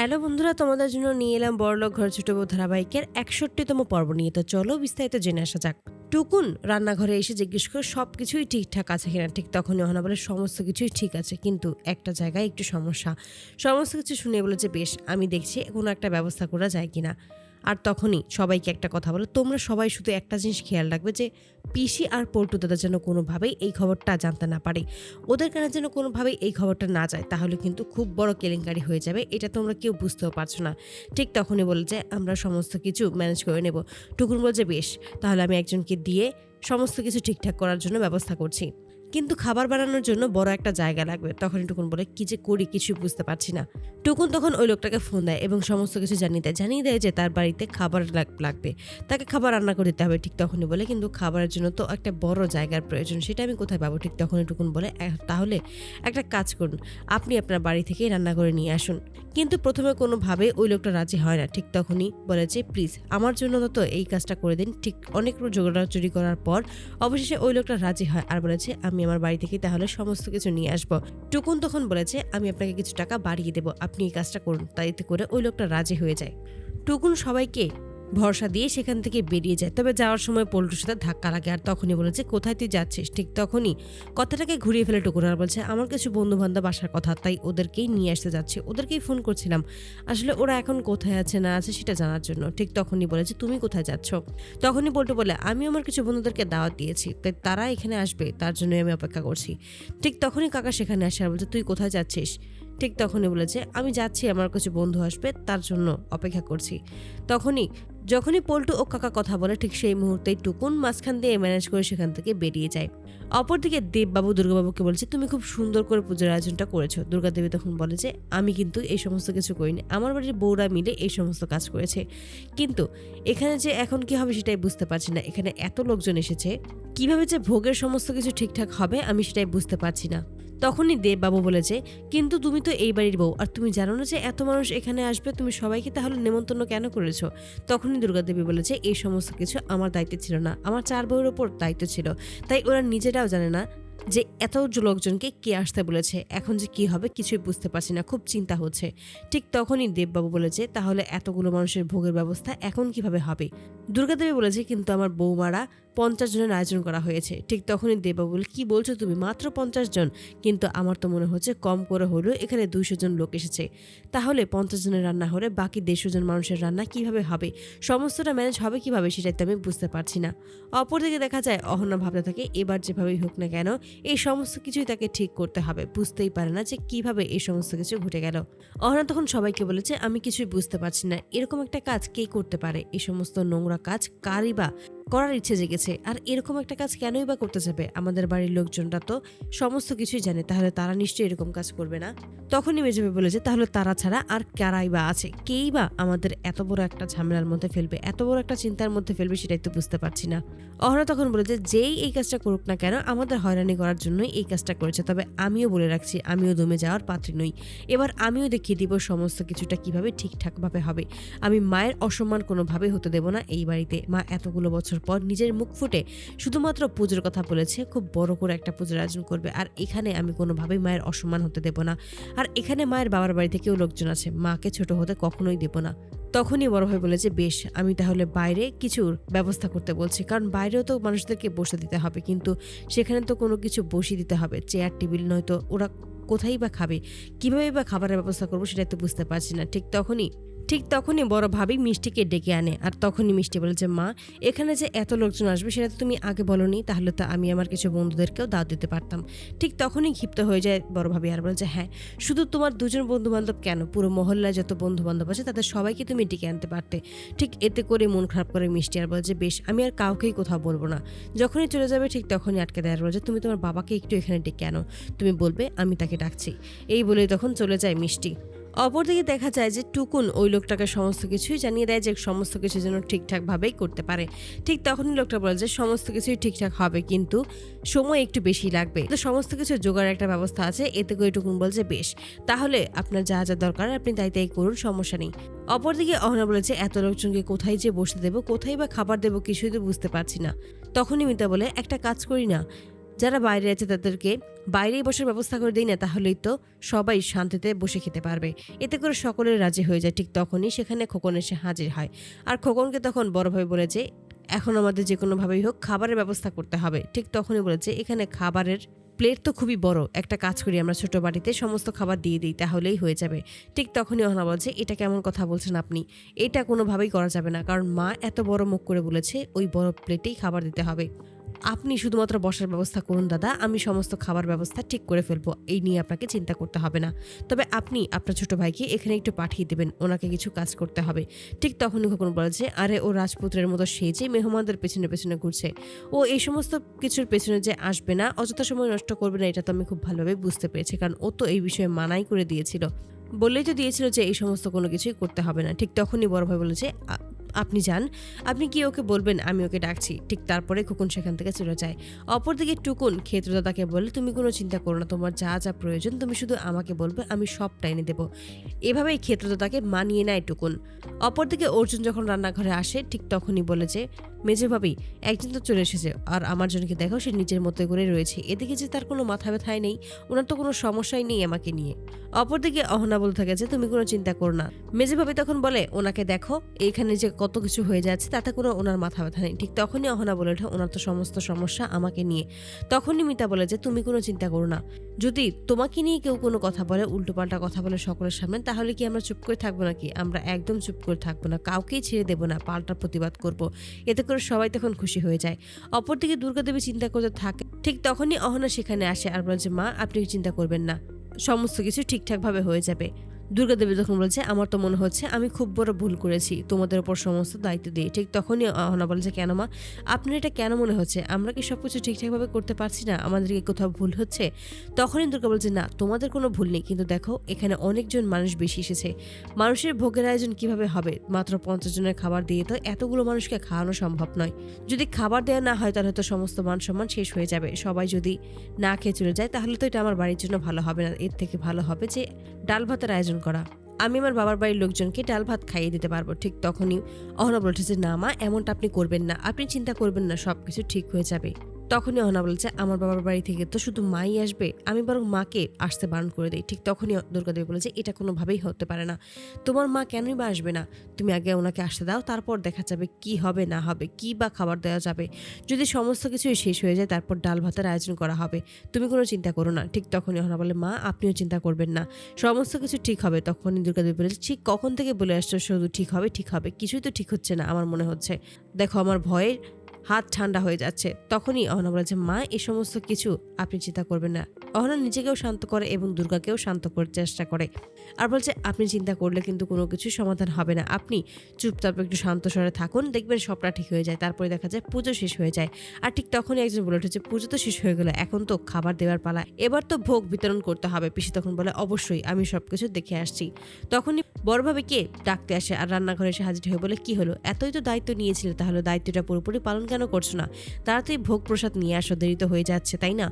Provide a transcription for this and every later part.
Hello বন্ধুরা, তোমাদের জন্য নিয়ে এলাম বড়লোক ঘর ছোট বউ ধারাবাহিকের 61তম পর্ব নিয়ে। তো চলো বিস্তারিত জেনে আসা যাক। টুকুন রান্নাঘরে এসে জিজ্ঞেস করে সবকিছুই ঠিকঠাক আছে কিনা। ঠিক তখনই অহনা বলে সমস্ত কিছুই ঠিক আছে, কিন্তু একটা জায়গায় একটু সমস্যা। সমস্ত কিছু শুনে বলে যে বেশ, আমি দেখছি কোনো একটা ব্যবস্থা করা যায় কিনা। আর তখনই সবাইকে একটা কথা বলে, তোমরা সবাই শুধু একটা জিনিস খেয়াল রাখবে যে পিসি আর পল্টু দাদা যেন কোনোভাবেই এই খবরটা জানতে না পারে। ওদের কানে যেন কোনোভাবেই এই খবরটা না যায়, তাহলে কিন্তু খুব বড় কেলেঙ্কারি হয়ে যাবে। এটা তোমরা কেউ বুঝতেও পারছো না। ঠিক তখনই বলে যে আমরা সমস্ত কিছু ম্যানেজ করে নেব। টুকুন বলছে বেশ, তাহলে আমি একজনকে দিয়ে সমস্ত কিছু ঠিকঠাক করার জন্য ব্যবস্থা করছি, কিন্তু খাবার বানানোর জন্য বড় একটা জায়গা লাগবে। তখনই টুকুন বলে কি যে করি কিছুই বুঝতে পারছি না। টুকুন তখন ওই লোকটাকে ফোন দেয় এবং সমস্ত কিছু জানিয়ে দেয় যে তার বাড়িতে খাবার লাগবে, তাকে খাবার রান্না করে দিতে হবে। ঠিক তখনই বলে কিন্তু খাবারের জন্য তো একটা বড় জায়গার প্রয়োজন, সেটা আমি কোথায় পাবো। ঠিক তখনই টুকুন বলে তাহলে একটা কাজ করুন, আপনি আপনার বাড়ি থেকেই রান্না করে নিয়ে আসুন। কিন্তু প্রথমে কোনোভাবে ওই লোকটা রাজি হয় না। ঠিক তখনই বলে যে প্লিজ আমার জন্য তো এই কাজটা করে দিন। ঠিক অনেক জোগাড়াজুড়ি করার পর অবশেষে ওই লোকটা রাজি হয় আর বলেছে আমি আমার বাড়ি থেকে তাহলে সমস্ত কিছু নিয়ে আসবো। টুকুন তখন বলেছে আমি আপনাকে কিছু টাকা বাড়িয়ে দেবো, আপনি এই কাজটা করুন। তাই এতে করে ওই লোকটা রাজি হয়ে যায়। টুকুন সবাইকে ভরসা দিয়ে সেখান থেকে বেরিয়ে যায়। তবে যাওয়ার সময় পল্টুর সাথে ধাক্কা লাগে আর তখনই বলেছে কোথায় তুই যাচ্ছিস। ঠিক তখনই কথাটাকে ঘুরিয়ে ফেলে টুকুন আর বলছে আমার কিছু বন্ধু বান্ধব আসার কথা, তাই ওদেরকেই নিয়ে আসতে যাচ্ছি। ওদেরকেই ফোন করছিলাম, আসলে ওরা এখন কোথায় আছে না আছে সেটা জানার জন্য। ঠিক তখনই বলেছে তুমি কোথায় যাচ্ছ। তখনই পল্টু বলে আমি আমার কিছু বন্ধুদেরকে দাওয়াত দিয়েছি, তাই তারা এখানে আসবে, তার জন্যই আমি অপেক্ষা করছি। ঠিক তখনই কাকা সেখানে আসে আর বলছে তুই কোথায় যাচ্ছিস। ঠিক তখনই বলেছে আমি যাচ্ছি, আমার কিছু বন্ধু আসবে, তার জন্য অপেক্ষা করছি। যখনই পল্টু ও কাকা কথা বলে ঠিক সেই মুহূর্তেই টুকুন মাঝখান দিয়ে ম্যানেজ করে সেখান থেকে বেরিয়ে যায়। অপরদিকে দেববাবু দুর্গাবাবুকে বলছে তুমি খুব সুন্দর করে পুজোর আয়োজনটা করেছো। দুর্গাদেবী তখন বলে যে আমি কিন্তু এই সমস্ত কিছু করিনি, আমার বাড়ির বউরা মিলে এই সমস্ত কাজ করেছে। কিন্তু এখানে যে এখন কি হবে সেটাই বুঝতে পারছি না। এখানে এত লোকজন এসেছে, কিভাবে যে ভোগের সমস্ত কিছু ঠিকঠাক হবে আমি সেটাই বুঝতে পারছি না। তখনই দেববাবু বলেছে কিন্তু তুমি তো এই বাড়ির বউ, আর তুমি জানো না যে এত মানুষ এখানে আসবে, তুমি সবাইকে তাহলে নেমন্তন্ন কেন করেছো। তখনই দুর্গাদেবী বলেছে এই সমস্ত কিছু আমার দায়িত্ব ছিল না, আমার 4 বউয়ের ওপর দায়িত্ব ছিল, তাই ওরা নিজেরাও জানে না যে এত লোকজনকে কে আসতে বলেছে। এখন যে কি হবে কিছুই বুঝতে পারছি না, খুব চিন্তা হচ্ছে। ঠিক তখনই দেববাবু বলেছে তাহলে এতগুলো মানুষের ভোগের ব্যবস্থা এখন কিভাবে হবে। দুর্গাদেবী বলেছে কিন্তু আমার বৌমারা 50 জনের আয়োজন করা হয়েছে। ঠিক তখনই দেববাবু বলে কি বলছো তুমি, মাত্র 50 জন? কিন্তু আমার তো মনে হচ্ছে কম করে হলেও এখানে 200 জন লোক এসেছে, তাহলে 50 জনের রান্না হলে বাকি 150 জন মানুষের রান্না কিভাবে হবে, সমস্তটা ম্যানেজ হবে কিভাবে সেটাই তো আমি বুঝতে পারছি না। অপরদিকে দেখা যায় অহনা ভাবতে থাকে এবার যেভাবেই হোক না কেন এই সমস্ত কিছুই তাকে ঠিক করতে হবে। বুঝতেই পারে না যে কিভাবে এই সমস্ত কিছু ঘটে গেল। অহনা তখন সবাইকে বলেছে আমি কিছুই বুঝতে পারছি না, এরকম একটা কাজ কে করতে পারে, এই সমস্ত নোংরা কাজ কারই বা করার ইচ্ছে জেগেছে, আর এরকম একটা কাজ কেনই বা করতে যাবে। আমাদের বাড়ির লোকজনরা তো সমস্ত কিছুই জানে, তাহলে তারা নিশ্চয়ই এরকম কাজ করবে না। তখনই মেজবে বলে যে তাহলে তারা ছাড়া আর কারাই বা আছে, কেই বা আমাদের এত বড় একটা ঝামেলার মধ্যে ফেলবে, এত বড় একটা চিন্তার মধ্যে ফেলবে, সেটাই তো বুঝতে পারছি না। অহনা তখন বলে যে যেই এই কাজটা করুক না কেন আমাদের হয়রানি করার জন্যই এই কাজটা করেছে। তবে আমিও বলে রাখছি আমিও দমে যাওয়ার পাত্রী নই, এবার আমিও দেখিয়ে দিব সমস্ত কিছুটা কিভাবে ঠিকঠাকভাবে হবে। আমি মায়ের অসম্মান কোনোভাবে হতে দেব না এই বাড়িতে। মা এতগুলো বছর পর নিজের মুখ ফুটে শুধুমাত্র পুজোর কথা বলেছে, খুব বড় করে একটা পুজোর আয়োজন করবে, আর এখানে আমি কোনোভাবেই মায়ের অসম্মান হতে দেব না। আর এখানে মায়ের বাবার বাড়ি থেকেও লোকজন আছে, মাকে ছোট হতে কখনোই দেব না। তখনই বড় ভাই বলেছে বেশ, আমি তাহলে বাইরে কিছুর ব্যবস্থা করতে বলছি, কারণ বাইরেও তো মানুষদেরকে বসে দিতে হবে, কিন্তু সেখানে তো কোনো কিছু বসিয়ে দিতে হবে, চেয়ার টেবিল, নয়তো ওরা কোথায় বা খাবে, কিভাবে বা খাবারের ব্যবস্থা করবো সেটাই তো বুঝতে পারছি না। ঠিক তখনই বড় ভাবি মিষ্টিকে ডেকে আনে, আর তখনই মিষ্টি বলে যে মা এখানে যে এত লোকজন আসবে সেটা তো তুমি আগে বলোনি, তাহলে তো আমি আমার কিছু বন্ধুদেরকেও দাওয়াত দিতে পারতাম। ঠিক তখনই ক্ষিপ্ত হয়ে যায় বড় ভাবি আর বলে যে হ্যাঁ, শুধু তোমার 2 জন বন্ধু বান্ধব কেন, পুরো মহল্লায় যত বন্ধু বান্ধব আছে তাদের সবাইকে তুমি ডেকে আনতে পারতে। ঠিক এতে করে মন খারাপ করে মিষ্টি আর বলে যে বেশ, আমি আর কাউকেই কোথাও বলবো না। যখনই চলে যাবে ঠিক তখনই আটকে দেয় আর বলে যে তুমি তোমার বাবাকে একটু এখানে ডেকে আনো, তুমি বলবে আমি তাকে ডাকছি। এই বলেই তখন চলে যায় মিষ্টি। অপরদিকে দেখা যায় যে টুকুন ওই লোকটাকে সমস্ত কিছুই জানিয়ে দেয় যে সমস্ত কিছু যেন ঠিকঠাকভাবেই করতে পারে। ঠিক তখনই লোকটা বলে যে সমস্ত কিছুই ঠিকঠাক হবে, কিন্তু সময় একটু বেশি লাগবে, তো সমস্ত কিছু জোগাড়ের একটা ব্যবস্থা আছে। এতে করে টুকুন বলছে বেশ, তাহলে আপনার যা যা দরকার আপনি তাই করুন, সমস্যা নেই। অপরদিকে অহনা বলেছে এত লোকজনকে কোথায় যে বসতে দেবো, কোথায় বা খাবার দেবো কিছুই তো বুঝতে পারছি না। তখনই মিতা বলে একটা কাজ করি না, যারা বাইরে আছে তাদেরকে বাইরেই বসার ব্যবস্থা করে দিই না, তাহলেই তো সবাই শান্তিতে বসে খেতে পারবে। এতে করে সকলের রাজি হয়ে যায়। ঠিক তখনই সেখানে খোকন এসে হাজির হয়। আর খোকনকে তখন বড় ভাই বলে যে এখন আমাদের যে কোনোভাবেই হোক খাবারের ব্যবস্থা করতে হবে। ঠিক তখনই বলেছে এখানে খাবারের প্লেট তো খুবই বড়, একটা কাজ করি আমরা ছোট বাড়িতে সমস্ত খাবার দিয়ে দিই, তাহলেই হয়ে যাবে। ঠিক তখনই অহনা বলছে এটা কেমন কথা বলছেন আপনি, এটা কোনোভাবেই করা যাবে না, কারণ মা এত বড় মুখ করে বলেছে ওই বড় প্লেটেই খাবার দিতে হবে। আপনি শুধুমাত্র বসার ব্যবস্থা করুন দাদা, আমি সমস্ত খাবার ব্যবস্থা ঠিক করে ফেলবো, এই নিয়ে আপনাকে চিন্তা করতে হবে না। তবে আপনি আপনার ছোট ভাইকে এখানে একটু পাঠিয়ে দেবেন, ওনাকে কিছু কাজ করতে হবে। ঠিক তখনই খোকন বলেছে আরে ও রাজপুত্রের মতো সেজে মেহমানদের পেছনে পেছনে ঘুরছে, ও এই সমস্ত কিছুর পেছনে যে আসবে না, অযথা সময় নষ্ট করবে না, এটা তো আমি খুব ভালোভাবে বুঝতে পেরেছি, কারণ ও তো এই বিষয়ে মানাই করে দিয়েছিল, বললেই তো দিয়েছিল যে এই সমস্ত কোনো কিছুই করতে হবে না। ঠিক তখনই বড় ভাই বলেছে আপনি যান, আপনি কি ওকে বলবেন আমি ওকে ডাকছি। ঠিক তারপরে খোকন সেখান থেকে চলে যায়। অপরদিকে টুকুন ক্ষেত্রদাতাকে বলে তুমি কোনো চিন্তা করো না, তোমার যা যা প্রয়োজন তুমি শুধু আমাকে বলবে, আমি সবটা এনে দেবো। এভাবেই ক্ষেত্রদাতাকে মানিয়ে নেয় টুকুন। অপরদিকে অর্জুন যখন রান্নাঘরে আসে ঠিক তখনই বলে যে মেজে ভাবি একজন তো চলে এসেছে, আর আমার জনকে দেখো সে নিজের মতো করে রয়েছে, এদিকে যে তার কোনো মাথা ব্যথাই নেই, ওনার তো কোনো সমস্যাই নেই আমাকে নিয়ে। অপরদিকে অহনা বলতে থাকে যে তুমি কোনো চিন্তা করো না। মেজে ভাবি তখন বলে ওনাকে দেখো এইখানে যে কত কিছু হয়ে যাচ্ছে তাতে কোনো ওনার মাথা ব্যথা নেই। ঠিক তখনই অহনা বলে ওঠে ওনার তো সমস্ত সমস্যা আমাকে নিয়ে। তখনই মিতা বলে যে তুমি কোনো চিন্তা করো না, যদি তোমাকে নিয়ে কেউ কোনো কথা বলে, উল্টোপাল্টা কথা বলে সকলের সামনে, তাহলে কি আমরা চুপ করে থাকবো নাকি? আমরা একদম চুপ করে থাকবো না, কাউকেই ছেড়ে দেবো না, পাল্টা প্রতিবাদ করব। এতে করে সবাই তখন খুশি হয়ে যায়। অপরদিকে দুর্গাদেবী চিন্তা করতে থাকে। ঠিক তখনই অহনা সেখানে আসে আর বলে যে মা আপনি চিন্তা করবেন না, সমস্ত কিছু ঠিকঠাকভাবে হয়ে যাবে। দুর্গাদেবী তখন বলছে আমার তো মনে হচ্ছে আমি খুব বড় ভুল করেছি তোমাদের উপর সমস্ত দায়িত্ব দিয়ে। ঠিক তখনই অহনা বলে যে কেন মা, আপনার এটা কেন মনে হচ্ছে? আমরা কি সবকিছু ঠিকঠাকভাবে করতে পারছি না? আমাদের কি কোথাও ভুল হচ্ছে? তখনই দুর্গা বলছে না তোমাদের কোনো ভুল নেই, কিন্তু দেখো এখানে অনেকজন মানুষ বেশি এসেছে, মানুষের ভোগের আয়োজন কিভাবে হবে? মাত্র 50 জনের খাবার দিয়ে তো এতগুলো মানুষকে খাওয়ানো সম্ভব নয়। যদি খাবার দেওয়া না হয় তাহলে তো সমস্ত মান সম্মান শেষ হয়ে যাবে, সবাই যদি না খেয়ে চলে যায় তাহলে তো এটা আমার বাড়ির জন্য ভালো হবে না। এর থেকে ভালো হবে যে ডাল ভাতের আয়োজন করা, আমি আমার বাবার বাড়ির লোকজনকে ডাল ভাত খাইয়ে দিতে পারবো। ঠিক তখনই অহনা বলছে যে না মা এমনটা আপনি করবেন না, আপনি চিন্তা করবেন না, সবকিছু ঠিক হয়ে যাবে। তখনই অহনা বলছে আমার বাবার বাড়ি থেকে তো শুধু মাই আসবে, আমি বরং মাকে আসতে বারণ করে দিই। ঠিক তখনই দুর্গাদেবী বলেছে এটা কোনোভাবেই হতে পারে না, তোমার মা কেনই বা আসবে না? তুমি আগে ওনাকে আসতে দাও, তারপর দেখা যাবে কি হবে না হবে, কি বা খাবার দেওয়া যাবে। যদি সমস্ত কিছুই শেষ হয়ে যায় তারপর ডাল ভাতের আয়োজন করা হবে, তুমি কোনো চিন্তা করো না। ঠিক তখনই অহনা বলে মা আপনিও চিন্তা করবেন না, সমস্ত কিছু ঠিক হবে। তখনই দুর্গাদেবী বলেছে ঠিক কখন থেকে বলে আসছো শুধু ঠিক হবে ঠিক হবে, কিছুই তো ঠিক হচ্ছে না আমার মনে হচ্ছে, দেখো আমার ভয়ে হাত ঠান্ডা হয়ে যাচ্ছে। তখনই অহনা বলেছে মা এই সমস্ত কিছু আপনি চিন্তা করবেন না। অহনা নিজেকেও শান্ত করে এবং দুর্গাকেও শান্ত করার চেষ্টা করে আর বলছে আপনি চিন্তা করলে কিন্তু কোনো কিছু সমাধান হবে না, আপনি চুপচাপ একটু শান্ত স্বরে থাকুন, দেখবেন সবটা ঠিক হয়ে যায়। তারপরে দেখা যায় পুজো শেষ হয়ে যায়। আর ঠিক তখনই একজন বলে উঠেছে পুজো তো শেষ হয়ে গেল, এখন তো খাবার দেওয়ার পালা, এবার তো ভোগ বিতরণ করতে হবে। পিসি তখন বলে অবশ্যই আমি সবকিছু দেখে আসছি। তখনই বড়ভাবে কে ডাকতে আসে আর রান্নাঘরে এসে হাজির হয়ে বলে কি হলো, এতই তো দায়িত্ব নিয়েছিলে, তাহলে দায়িত্বটা পুরোপুরি পালন কেন করছো না? তাড়াতাড়ি ভোগ প্রসাদ নিয়ে আসো, দেরি তো হয়ে যাচ্ছে তাই না?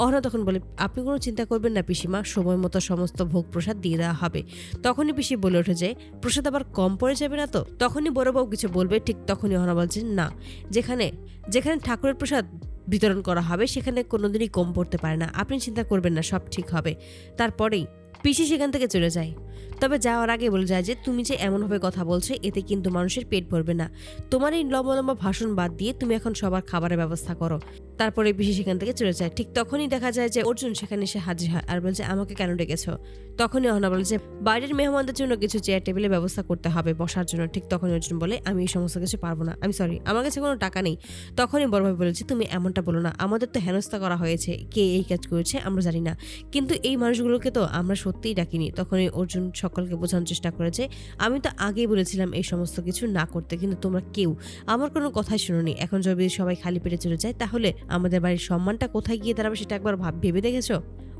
অহনা তখন বলে আপনি কোনো চিন্তা করবেন না পিসিমা, সময় মতো সমস্ত ভোগ প্রসাদ দিয়ে দেওয়া হবে। তখনই পিসি বলে ওঠে যে প্রসাদ আবার কম পড়ে যাবে না তো? তখনই বড় বউ কিছু বলবে, ঠিক তখনই অহনা বলছে না, যেখানে যেখানে ঠাকুরের প্রসাদ বিতরণ করা হবে সেখানে কোনোদিনই কম পড়তে পারে না, আপনি চিন্তা করবেন না, সব ঠিক হবে। তারপরেই পিসি সেখান থেকে চলে যায়। তবে যাওয়ার আগে বলে যায় যে তুমি যে এমনভাবে কথা বলছো এতে কিন্তু মানুষের পেট ভরবে না, তোমার এই লম্বা লম্বা ভাষণ বাদ দিয়ে তুমি এখন সবার খাবারের ব্যবস্থা করো। তারপরে পিসি সেখান থেকে চলে যায়। ঠিক তখনই দেখা যায় যে অর্জুন সেখানে এসে হাজির হয় আর বলছে আমাকে কেন ডেকেছো? তখনই অহনা বলে যে বাইরের মেহমানদের জন্য কিছু চেয়ার টেবিলের ব্যবস্থা করতে হবে বসার জন্য। ঠিক তখনই অর্জুন বলে আমি এই সমস্ত কিছু পারবো না, আমি সরি, আমার কাছে কোনো টাকা নেই। তখনই বড় ভাই বলেছে তুমি এমনটা বলো না, আমাদের তো হেনস্থা করা হয়েছে, কে এই কাজ করেছে আমরা জানি না, কিন্তু এই মানুষগুলোকে তো আমরা সত্যিই ডাকিনি। তখনই অর্জুন সকলকে বোঝানোর চেষ্টা করেছে আমি তো আগেই বলেছিলাম এই সমস্ত কিছু না করতে, কিন্তু তোমরা কেউ আমার কোনো কথাই শুনোনি। এখন যদি সবাই খালি পেটে চলে যায় তাহলে আমাদের বাড়ির সম্মানটা কোথায় গিয়ে দাঁড়াবে সেটা একবার ভেবে দেখেছো?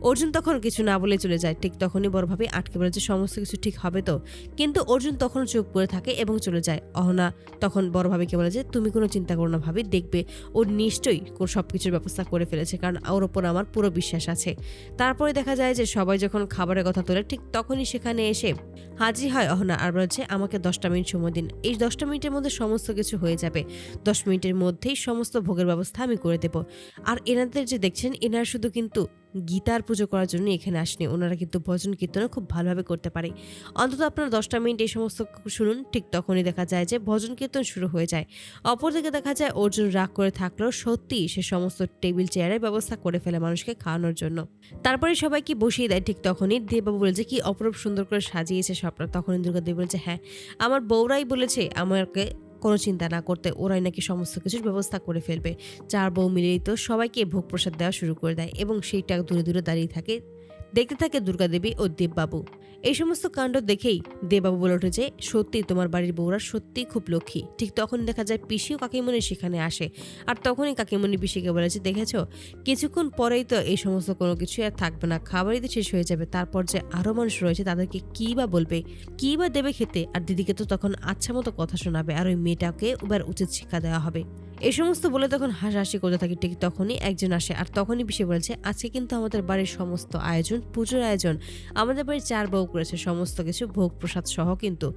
অর্জুন তখন কিছু না বলে চলে যায়। ঠিক তখনই বড় ভাবি আটকে বলে যে সমস্ত কিছু ঠিক হবে তো? কিন্তু অর্জুন তখন চুপ করে থাকে এবং চলে যায়। অহনা তখন বড় ভাবিকে বলে যে তুমি কোনো চিন্তা করো না ভাবি, দেখবে ও নিশ্চয়ই সবকিছুর ব্যবস্থা করে ফেলেছে, কারণ ওর ওপর আমার পুরো বিশ্বাস আছে। তারপরে দেখা যায় যে সবাই যখন খাবারের কথা তোলে ঠিক তখনই সেখানে এসে হাজির হয় অহনা আর বলছে আমাকে 10টা মিনিট সময় দিন। এই 10টা মিনিটের মধ্যে সমস্ত কিছু হয়ে যাবে। 10 মিনিটের মধ্যেই সমস্ত ভোগের ব্যবস্থা আমি করে দেব। আর এনাদের যে দেখছেন এনারা শুধু কিন্তু গীতার পুজো করার জন্য এখানে আসেনি। ওনারা কিন্তু ভজন কীর্তনও খুব ভালোভাবে করতে পারে। অন্তত আপনারা 10টা মিনিট এই সমস্ত শুনুন। ঠিক তখনই দেখা যায় যে ভজন কীর্তন শুরু হয়ে যায়। অপরদিকে দেখা যায় অর্জুন রাগ করে থাকলেও সত্যিই সে সমস্ত টেবিল চেয়ারের ব্যবস্থা করে ফেলে মানুষকে খাওয়ানোর জন্য। তারপরে সবাইকে বসিয়ে দেয়। ঠিক তখনই দেববাবু বলে যে কি অপরূপ সুন্দর করে সাজিয়েছে সবটা। তখনই দুর্গাদেবী বলেছে হ্যাঁ, আমার বউরাই বলেছে আমাকে কোনো চিন্তা না করতে, ওরাই নাকি সমস্ত কিছুর ব্যবস্থা করে ফেলবে। 4 বউ মিলেই তো সবাইকে ভোগ প্রসাদ দেওয়া শুরু করে দেয় এবং সেইটা দূরে দূরে দাঁড়িয়ে থাকে। দেখতে থাকে দুর্গাদেবী ও দেববাবু। এই সমস্ত কাণ্ড দেখেই দেববাবু বলে ওঠে যে সত্যি তোমার বাড়ির বউরা সত্যি খুব লক্ষ্মী। ঠিক তখন দেখা যায় পিসি ও কাকিমণি সেখানে আসে। আর তখনই কাকিমণি পিসিকে বলেছে দেখেছো, কিছুক্ষণ পরেই তো এই সমস্ত কোনো কিছু আর থাকবে না, খাবারই তো শেষ হয়ে যাবে। তারপর যে আরো মানুষ রয়েছে তাদেরকে কি বা বলবে, কি বা দেবে খেতে। আর দিদিকে তো তখন আচ্ছা মতো কথা শোনাবে আর ওই মেয়েটাকে এবার উচিত শিক্ষা দেওয়া হবে। এই সমস্ত বলে তখন হাসাহাসি করতে থাকে। ঠিক তখনই একজন আসে আর তখনই পিসি বলেছে আজকে কিন্তু আমাদের বাড়ির সমস্ত আয়োজন, পুজোর আয়োজন আমাদের বাড়ির 4 বউ করেছে, সমস্ত কিছু ভোগ প্রসাদ সহ। কিন্তু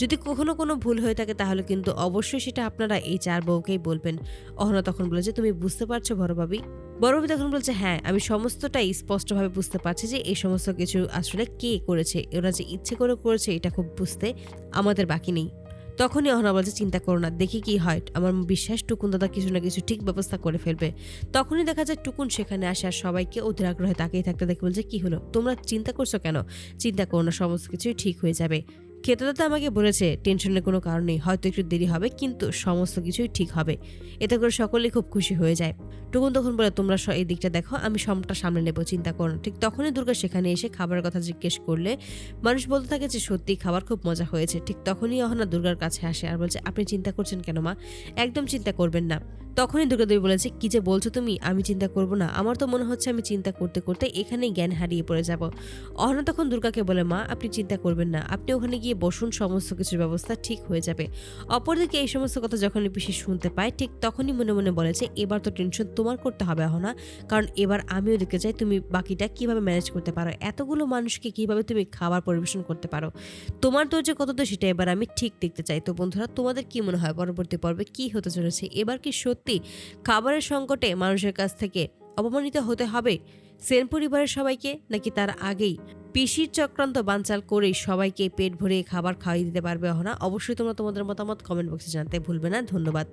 যদি কখনো কোনো ভুল হয়ে থাকে তাহলে কিন্তু অবশ্যই সেটা আপনারা এই 4 বউকেই বলবেন। অহনা তখন বলে যে তুমি বুঝতে পারছো বড় ভাবি? বড় ভাবি তখন বলছে হ্যাঁ, আমি সমস্তটাই স্পষ্টভাবে বুঝতে পারছি যে এই সমস্ত কিছু আসলে কে করেছে। ওরা যে ইচ্ছে করে করেছে এটা খুব বুঝতে আমাদের বাকি নেই। তখনই অহনা বলছে চিন্তা করো না, দেখি কি হয়। আমার বিশ্বাস টুকুন দাদা কিছু না কিছু ঠিক ব্যবস্থা করে ফেলবে। তখনই দেখা যায় টুকুন সেখানে আসে আর সবাইকে অধীর আগ্রহে তাকিয়ে থাকতে দেখে বলছে কি হলো, তোমরা চিন্তা করছো কেন? চিন্তা করো না, সমস্ত কিছুই ঠিক হয়ে যাবে। খেতেদাতা আমাকে বলেছে টেনশনের কোনো কারণ নেই, হয়তো একটু দেরি হবে কিন্তু সমস্ত কিছুই ঠিক হবে। এতে করে সকলেই খুব খুশি হয়ে যায়। টুকুন তখন বলে তোমরা এই দিকটা দেখো, আমি সবটা সামনে নেবো, চিন্তা করো না। ঠিক তখনই দুর্গা সেখানে এসে খাবারের কথা জিজ্ঞেস করলে মানুষ বলতে থাকে যে সত্যি খাবার খুব মজা হয়েছে। ঠিক তখনই অহনা দুর্গার কাছে আসে আর বলছে আপনি চিন্তা করছেন কেন মা? একদম চিন্তা করবেন না। তখনই দুর্গাদেবী বলেছে কি যে বলছো তুমি, আমি চিন্তা করব না? আমার তো মনে হচ্ছে আমি চিন্তা করতে করতে এখানেই জ্ঞান হারিয়ে পড়ে যাব। অহনা তখন দুর্গাকে বলে মা আপনি চিন্তা করবেন না, আপনি ওখানে গিয়ে বসুন, সমস্ত কিছুর ব্যবস্থা ঠিক হয়ে যাবে। অপরদিকে এই সমস্ত কথা যখন পিসি শুনতে পায় ঠিক তখনই মনে মনে বলেছে এবার তো টেনশন তোমার করতে হবে অহনা, কারণ এবার আমিও দেখতে চাই তুমি বাকিটা কিভাবে ম্যানেজ করতে পারো, এতগুলো মানুষকে কিভাবে তুমি খাবার পরিবেশন করতে পারো। তোমার ধৈর্য কত তো সেটা এবার আমি ঠিক দেখতে চাই। তো বন্ধুরা তোমাদের কি মনে হয় পরবর্তী পর্বে কি হতে চলেছে? এবার কি সত্যি খাবারের সংকটে মানুষের কাছ থেকে অপমানিত হতে হবে সেন পরিবারের সবাইকে, নাকি তার আগেই পিসির চক্রান্ত বানচাল করেই সবাইকে পেট ভরে খাবার খাওয়াই দিতে পারবে অহনা? অবশ্যই তোমরা তোমাদের মতামত কমেন্ট বক্সে জানতে ভুলবে না। ধন্যবাদ।